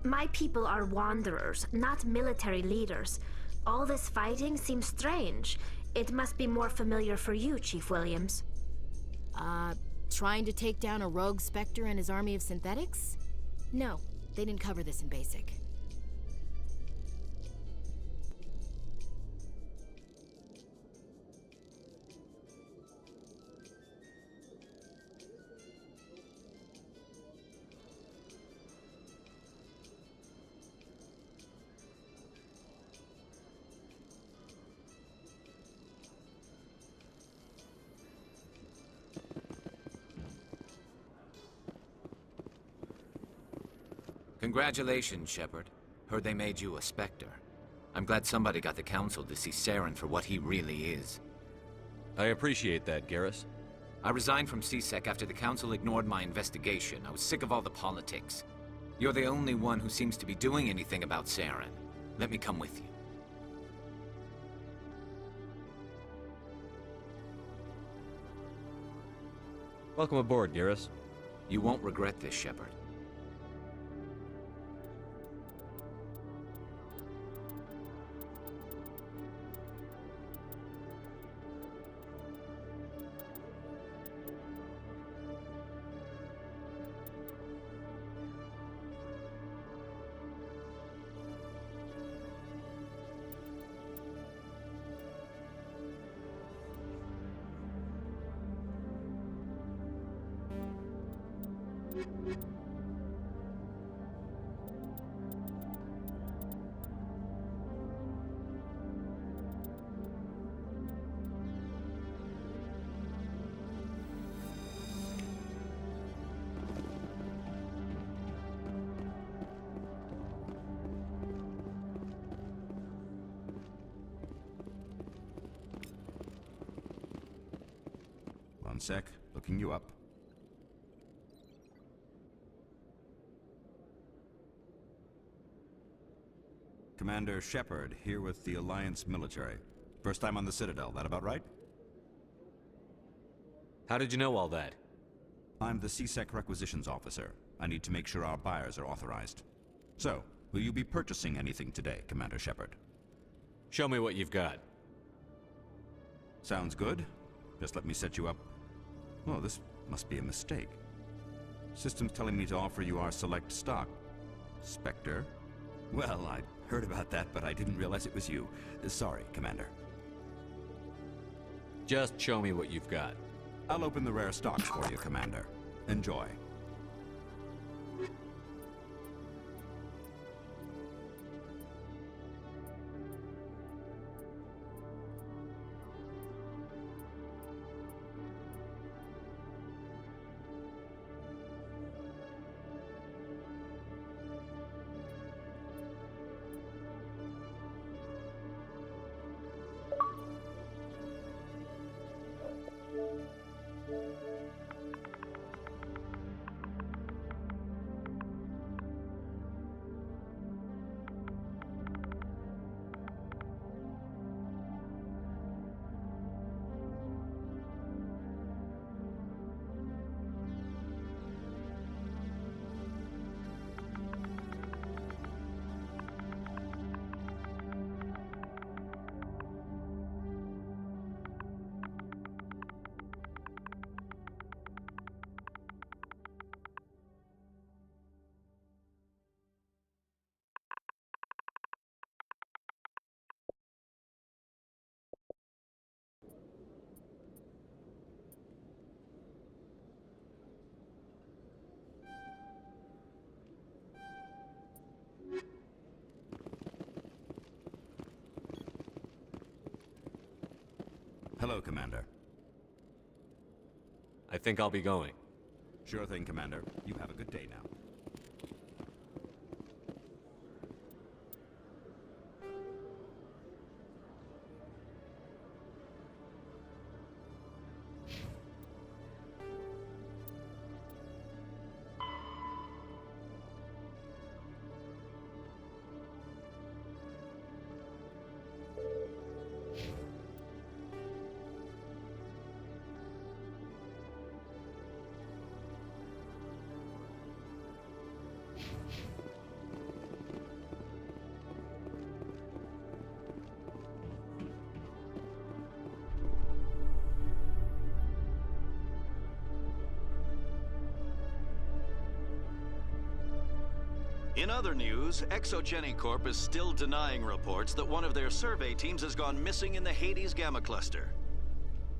My people are wanderers, not military leaders. All this fighting seems strange. It must be more familiar for you, Chief Williams. Trying to take down a rogue Spectre and his army of synthetics? No, they didn't cover this in basic. Congratulations, Shepard. Heard they made you a Spectre. I'm glad somebody got the Council to see Saren for what he really is. I appreciate that, Garrus. I resigned from C-Sec after the Council ignored my investigation. I was sick of all the politics. You're the only one who seems to be doing anything about Saren. Let me come with you. Welcome aboard, Garrus. You won't regret this, Shepard. One sec, looking you up. Commander Shepard, here with the Alliance military. First time on the Citadel, that about right? How did you know all that? I'm the C-Sec requisitions officer. I need to make sure our buyers are authorized. So, will you be purchasing anything today, Commander Shepard? Show me what you've got. Sounds good. Just let me set you up. Oh, this must be a mistake. System's telling me to offer you our select stock. Spectre? Well, I'd heard about that, but I didn't realize it was you. Sorry, Commander. Just show me what you've got. I'll open the rare stocks for you, Commander. Enjoy. Hello, Commander. I think I'll be going. Sure thing, Commander. You have a good day now. In other news, Exogeny Corp is still denying reports that one of their survey teams has gone missing in the Hades Gamma Cluster.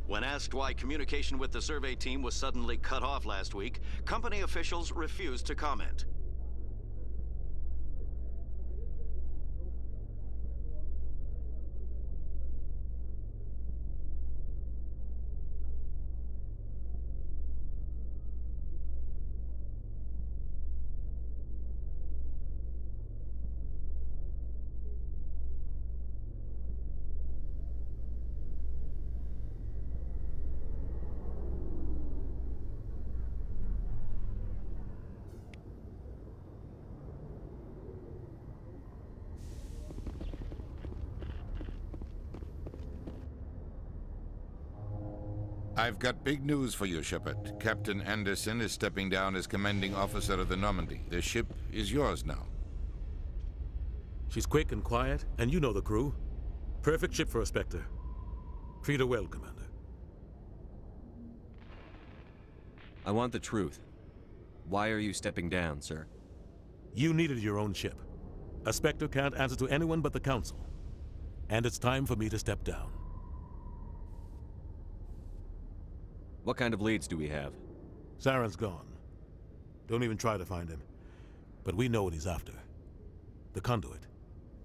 When asked why communication with the survey team was suddenly cut off last week, company officials refused to comment. I've got big news for you, Shepard. Captain Anderson is stepping down as commanding officer of the Normandy. The ship is yours now. She's quick and quiet, and you know the crew. Perfect ship for a Spectre. Treat her well, Commander. I want the truth. Why are you stepping down, sir? You needed your own ship. A Spectre can't answer to anyone but the Council. And it's time for me to step down. What kind of leads do we have? Saren's gone. Don't even try to find him. But we know what he's after. The Conduit.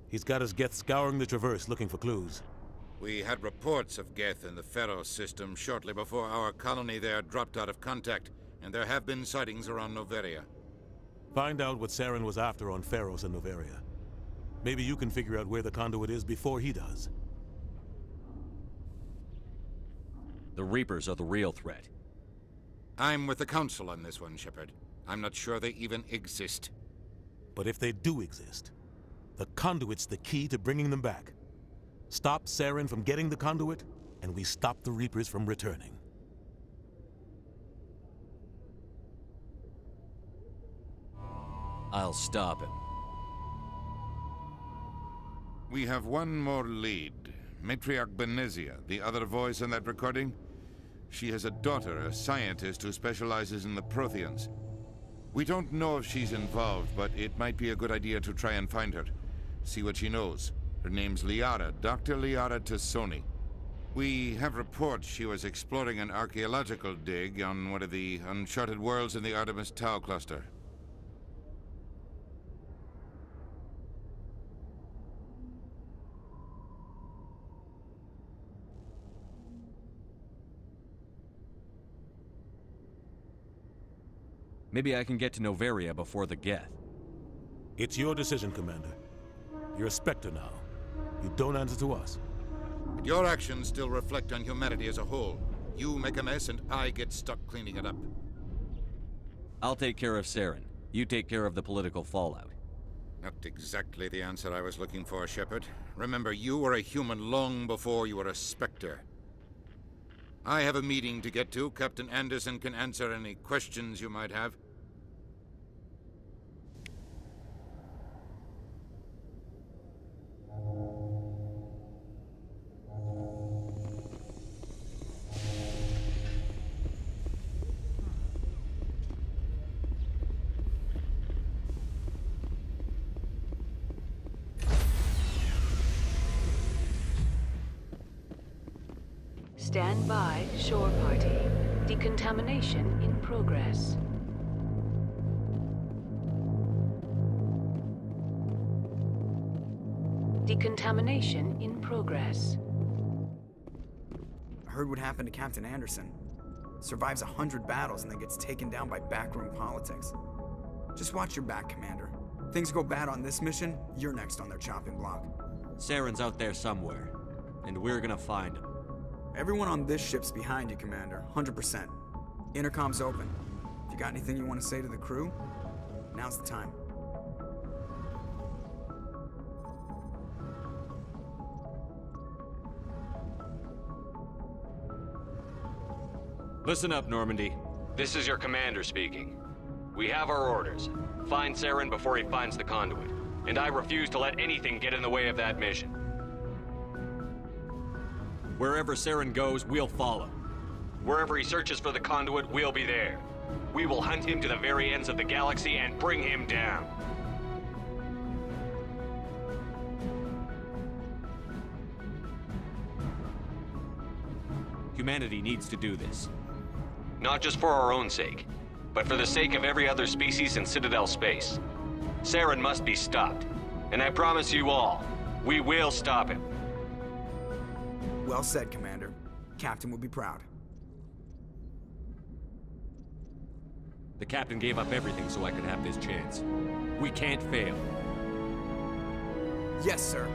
He's got his Geth scouring the Traverse looking for clues. We had reports of Geth in the Pharaoh system shortly before our colony there dropped out of contact, and there have been sightings around Noveria. Find out what Saren was after on Pharos and Noveria. Maybe you can figure out where the Conduit is before he does. The Reapers are the real threat. I'm with the Council on this one, Shepard. I'm not sure they even exist. But if they do exist, the Conduit's the key to bringing them back. Stop Saren from getting the Conduit, and we stop the Reapers from returning. I'll stop him. We have one more lead. Matriarch Benezia, the other voice in that recording. She has a daughter, a scientist who specializes in the Protheans. We don't know if she's involved, but it might be a good idea to try and find her. See what she knows. Her name's Liara, Dr. Liara Tassoni. We have reports she was exploring an archaeological dig on one of the uncharted worlds in the Artemis Tau cluster. Maybe I can get to Noveria before the Geth. It's your decision, Commander. You're a Spectre now. You don't answer to us. But your actions still reflect on humanity as a whole. You make a mess and I get stuck cleaning it up. I'll take care of Saren. You take care of the political fallout. Not exactly the answer I was looking for, Shepard. Remember, you were a human long before you were a Spectre. I have a meeting to get to. Captain Anderson can answer any questions you might have. Stand by, shore party. Decontamination in progress. Decontamination in progress. I heard what happened to Captain Anderson. Survives 100 battles and then gets taken down by backroom politics. Just watch your back, Commander. Things go bad on this mission, you're next on their chopping block. Saren's out there somewhere, and we're gonna find him. Everyone on this ship's behind you, Commander, 100%. Intercom's open. If you got anything you want to say to the crew, now's the time. Listen up, Normandy. This is your commander speaking. We have our orders. Find Saren before he finds the conduit. And I refuse to let anything get in the way of that mission. Wherever Saren goes, we'll follow. Wherever he searches for the conduit, we'll be there. We will hunt him to the very ends of the galaxy and bring him down. Humanity needs to do this. Not just for our own sake, but for the sake of every other species in Citadel space. Saren must be stopped. And I promise you all, we will stop him. Well said, Commander. Captain will be proud. The captain gave up everything so I could have this chance. We can't fail. Yes, sir.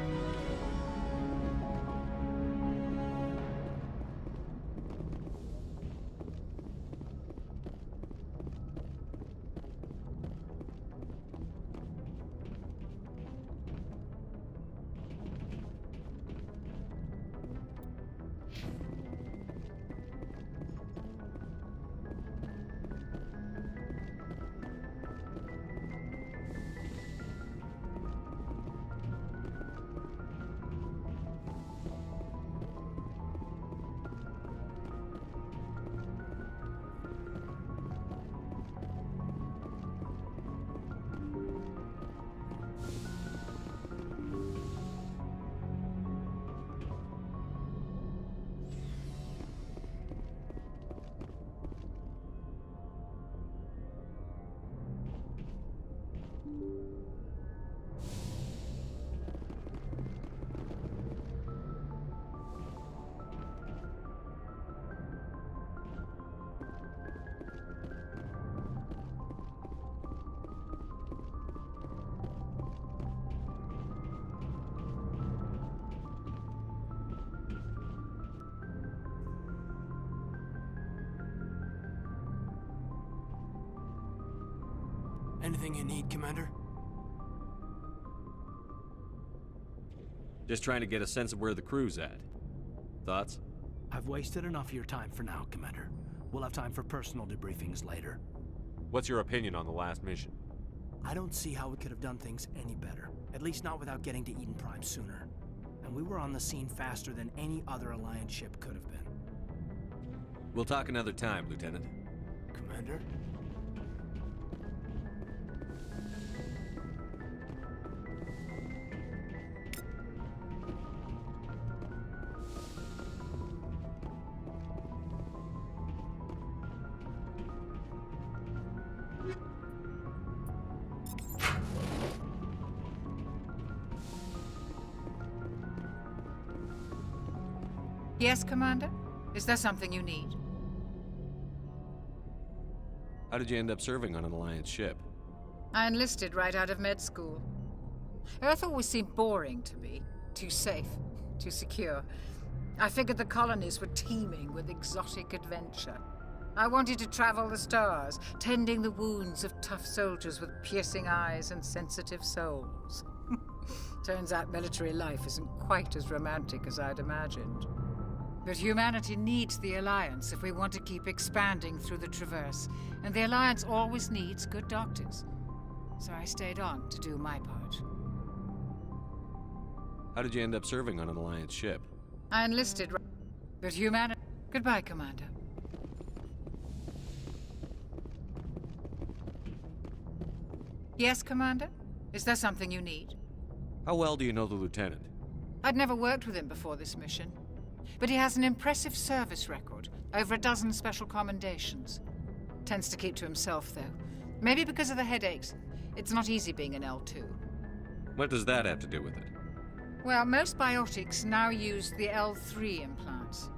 Anything you need, Commander? Just trying to get a sense of where the crew's at. Thoughts? I've wasted enough of your time for now, Commander. We'll have time for personal debriefings later. What's your opinion on the last mission? I don't see how we could have done things any better. At least not without getting to Eden Prime sooner. And we were on the scene faster than any other Alliance ship could have been. We'll talk another time, Lieutenant. Commander? Yes, Commander? Is there something you need? How did you end up serving on an Alliance ship? I enlisted right out of med school. Earth always seemed boring to me. Too safe, too secure. I figured the colonies were teeming with exotic adventure. I wanted to travel the stars, tending the wounds of tough soldiers with piercing eyes and sensitive souls. Turns out military life isn't quite as romantic as I'd imagined. But humanity needs the Alliance if we want to keep expanding through the Traverse, and the Alliance always needs good doctors. So I stayed on to do my part. How did you end up serving on an Alliance ship? I enlisted, but humanity... Goodbye, Commander. Yes, Commander? Is there something you need? How well do you know the Lieutenant? I'd never worked with him before this mission. But he has an impressive service record, over a dozen special commendations. Tends to keep to himself, though. Maybe because of the headaches. It's not easy being an L2. What does that have to do with it? Well, most biotics now use the L3 implants.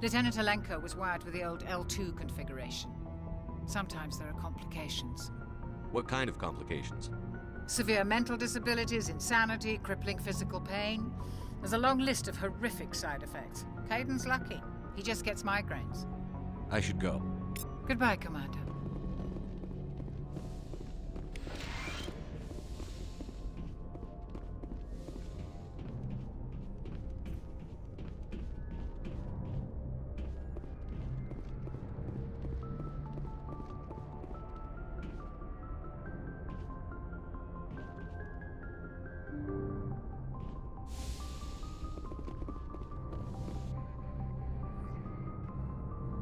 Lieutenant Alenko was wired with the old L2 configuration. Sometimes there are complications. What kind of complications? Severe mental disabilities, insanity, crippling physical pain. There's a long list of horrific side effects. Caden's lucky. He just gets migraines. I should go. Goodbye, Commander.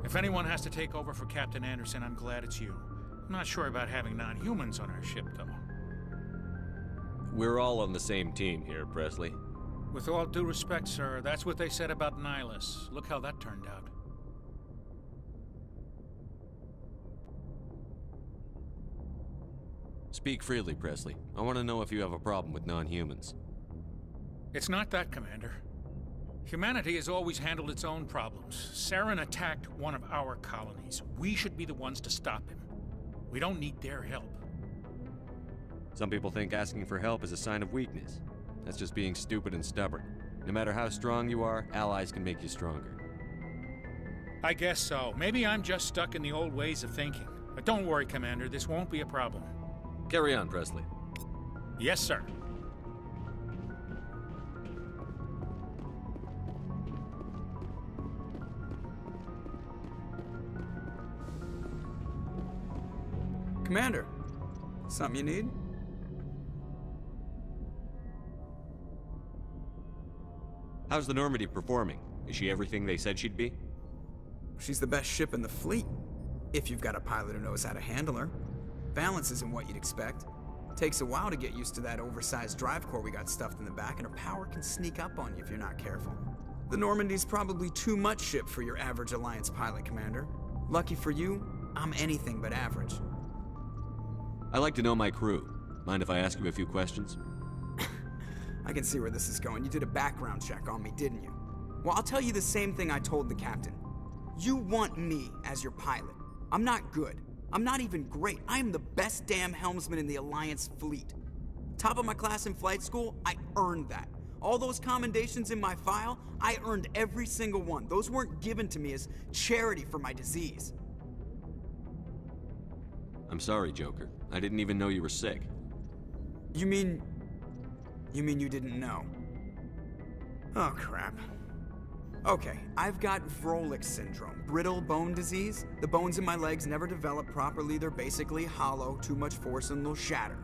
If anyone has to take over for Captain Anderson, I'm glad it's you. I'm not sure about having non-humans on our ship, though. We're all on the same team here, Presley. With all due respect, sir, that's what they said about Nihilus. Look how that turned out. Speak freely, Presley. I want to know if you have a problem with non-humans. It's not that, Commander. Humanity has always handled its own problems. Saren attacked one of our colonies. We should be the ones to stop him. We don't need their help. Some people think asking for help is a sign of weakness. That's just being stupid and stubborn. No matter how strong you are, allies can make you stronger. I guess so. Maybe I'm just stuck in the old ways of thinking. But don't worry, Commander. This won't be a problem. Carry on, Presley. Yes, sir. Commander, something you need? How's the Normandy performing? Is she everything they said she'd be? She's the best ship in the fleet, if you've got a pilot who knows how to handle her. Balance isn't what you'd expect. Takes a while to get used to that oversized drive core we got stuffed in the back, and her power can sneak up on you if you're not careful. The Normandy's probably too much ship for your average Alliance pilot, Commander. Lucky for you, I'm anything but average. I like to know my crew. Mind if I ask you a few questions? I can see where this is going. You did a background check on me, didn't you? Well, I'll tell you the same thing I told the captain. You want me as your pilot. I'm not good. I'm not even great. I am the best damn helmsman in the Alliance fleet. Top of my class in flight school, I earned that. All those commendations in my file, I earned every single one. Those weren't given to me as charity for my disease. I'm sorry, Joker. I didn't even know you were sick. You mean you didn't know? Oh, crap. Okay, I've got Vrolik syndrome, brittle bone disease. The bones in my legs never develop properly. They're basically hollow, too much force and they'll shatter.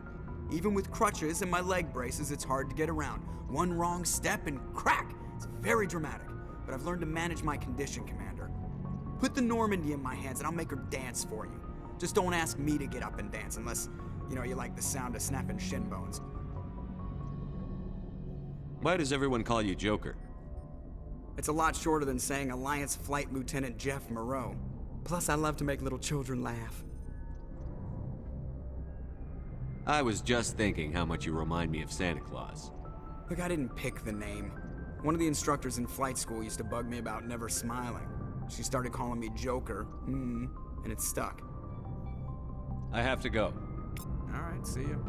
Even with crutches and my leg braces, it's hard to get around. One wrong step and crack! It's very dramatic, but I've learned to manage my condition, Commander. Put the Normandy in my hands and I'll make her dance for you. Just don't ask me to get up and dance unless, you like the sound of snapping shin bones. Why does everyone call you Joker? It's a lot shorter than saying Alliance Flight Lieutenant Jeff Moreau. Plus, I love to make little children laugh. I was just thinking how much you remind me of Santa Claus. Look, I didn't pick the name. One of the instructors in flight school used to bug me about never smiling. She started calling me Joker, and it stuck. I have to go. All right, see you.